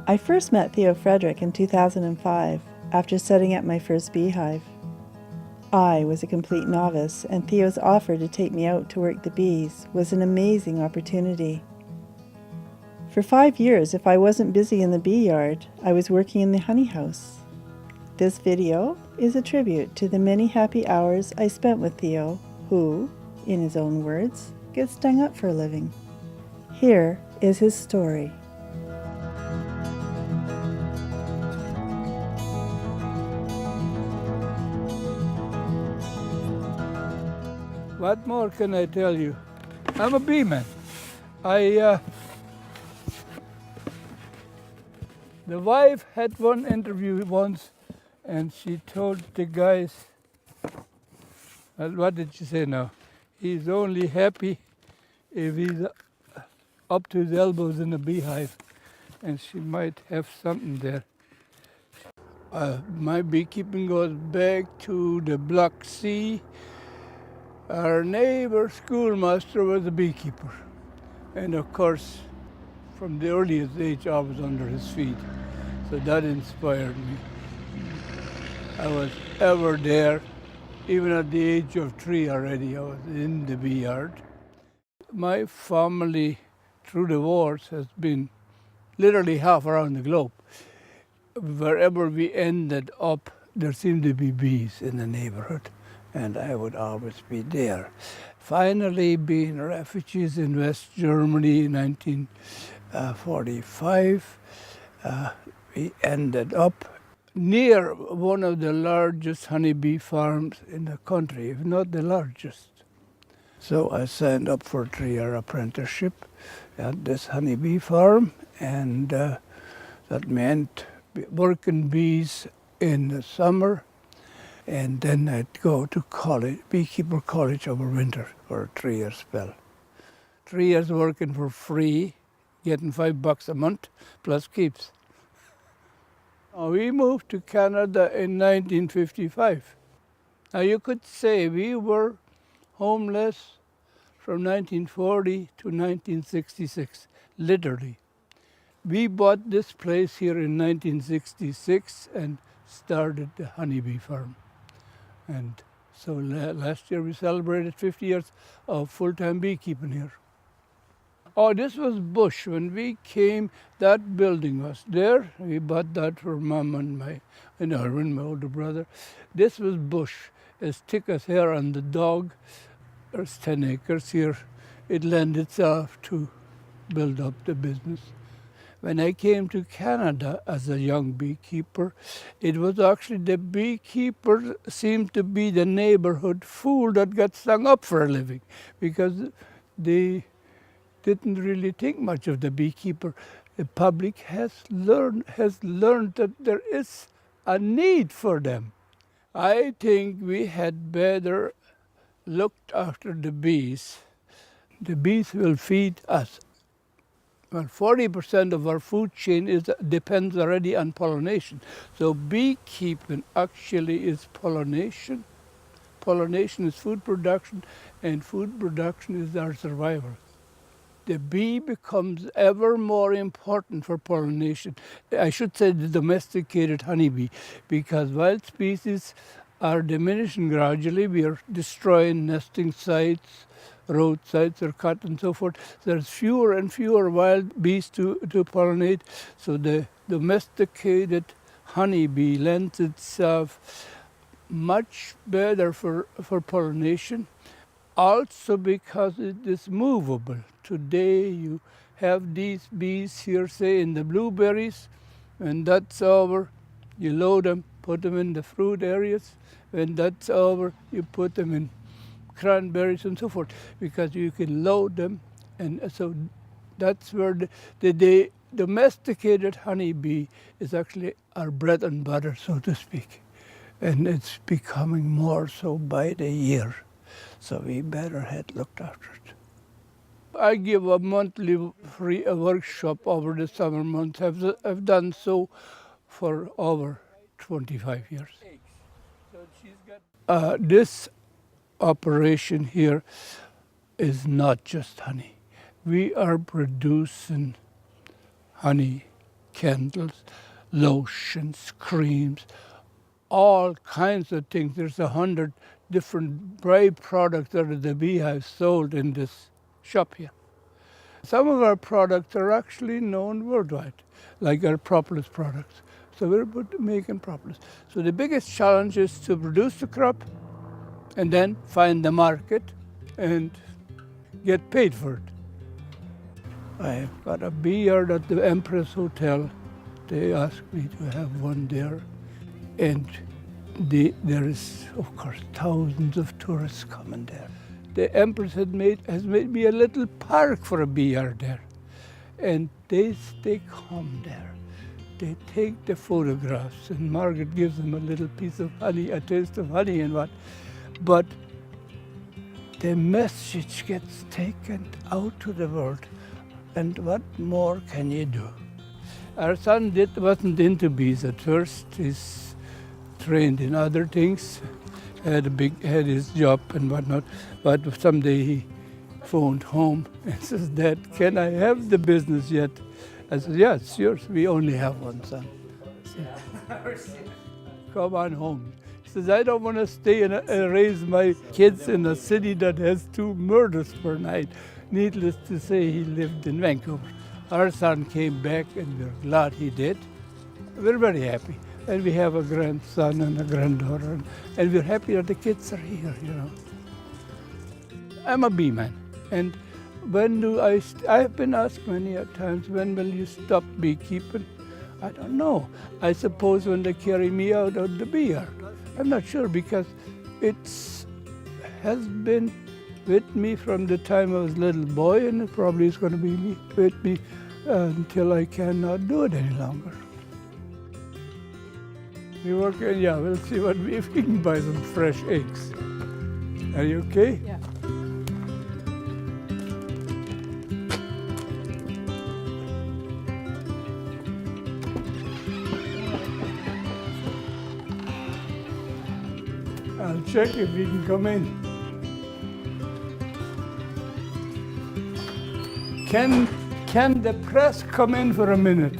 I first met Theo Fredrich in 2005 after setting up my first beehive. I was a complete novice, and Theo's offer to take me out to work the bees was an amazing opportunity. For 5 years, if I wasn't busy in the bee yard, I was working in the honey house. This video is a tribute to the many happy hours I spent with Theo, who, in his own words, gets stung up for a living. Here is his story. What more can I tell you? I'm a bee man. The wife had one interview once, and she told the guys, what did she say now? He's only happy if he's up to his elbows in a beehive, and she might have something there. My beekeeping goes back to the Black Sea. Our neighbor schoolmaster was a beekeeper, and of course, from the earliest age, I was under his feet, so that inspired me. I was ever there, even at the age of 3 already, I was in the bee yard. My family, through the wars, has been literally half around the globe. Wherever we ended up, there seemed to be bees in the neighborhood, and I would always be there. Finally, being refugees in West Germany in 1945, we ended up near one of the largest honeybee farms in the country, if not the largest. So I signed up for a 3-year apprenticeship at this honeybee farm, and that meant working bees in the summer, and then I'd go to college, beekeeper college over winter for a 3-year spell. 3 years working for free, getting $5 a month, plus keeps. We moved to Canada in 1955. Now you could say we were homeless from 1940 to 1966, literally. We bought this place here in 1966 and started the honeybee farm. And so last year we celebrated 50 years of full-time beekeeping here. Oh, this was bush. When we came, that building was there. We bought that for Mom and my older brother. This was bush, as thick as hair on the dog. There's 10 acres here. It lent itself to build up the business. When I came to Canada as a young beekeeper, it was actually the beekeeper seemed to be the neighborhood fool that got stung up for a living, because they didn't really think much of the beekeeper. The public has learned that there is a need for them. I think we had better looked after the bees. The bees will feed us. Well, 40% of our food chain depends already on pollination. So beekeeping actually is pollination. Pollination is food production, and food production is our survival. The bee becomes ever more important for pollination. I should say the domesticated honeybee, because wild species are diminishing gradually. We are destroying nesting sites, roadsides are cut and so forth. There's fewer and fewer wild bees to pollinate, so the domesticated honeybee lends itself much better for pollination. Also because it is movable. Today you have these bees here, say in the blueberries, when that's over, you load them, put them in the fruit areas. When that's over, you put them in cranberries and so forth, because you can load them. And so that's where the domesticated honeybee is actually our bread and butter, so to speak. And it's becoming more so by the year. So we better had looked after it. I give a monthly free workshop over the summer months. I've done so for over 25 years. This operation here is not just honey. We are producing honey candles, lotions, creams, all kinds of things. There's 100 different byproducts that are the beehive sold in this shop here. Some of our products are actually known worldwide, like our propolis products. So we're making propolis. So the biggest challenge is to produce the crop and then find the market and get paid for it. I've got a bee yard at the Empress Hotel. They asked me to have one there. And there is, of course, thousands of tourists coming there. The Empress has made me a little park for a bee yard there. And they come there. They take the photographs, and Margaret gives them a little piece of honey, a taste of honey and what. But the message gets taken out to the world. And what more can you do? Our son wasn't into bees at first. He's trained in other things, had his job and whatnot. But someday he phoned home and says, "Dad, can I have the business yet?" I said, "Yeah, it's yours. We only have one son. Come on home." He says, "I don't want to stay and raise my kids in a city that has 2 murders per night." Needless to say, he lived in Vancouver. Our son came back, and we're glad he did. We're very happy. And we have a grandson and a granddaughter, and we're happy that the kids are here, you know. I'm a bee man, and when do I've been asked many a times, when will you stop beekeeping? I don't know. I suppose when they carry me out of the bee yard. I'm not sure, because it has been with me from the time I was a little boy, and it probably is going to be with me until I cannot do it any longer. We work, yeah, we'll see if we can buy some fresh eggs. Are you okay? Yeah. I'll check if we can come in. Can the press come in for a minute?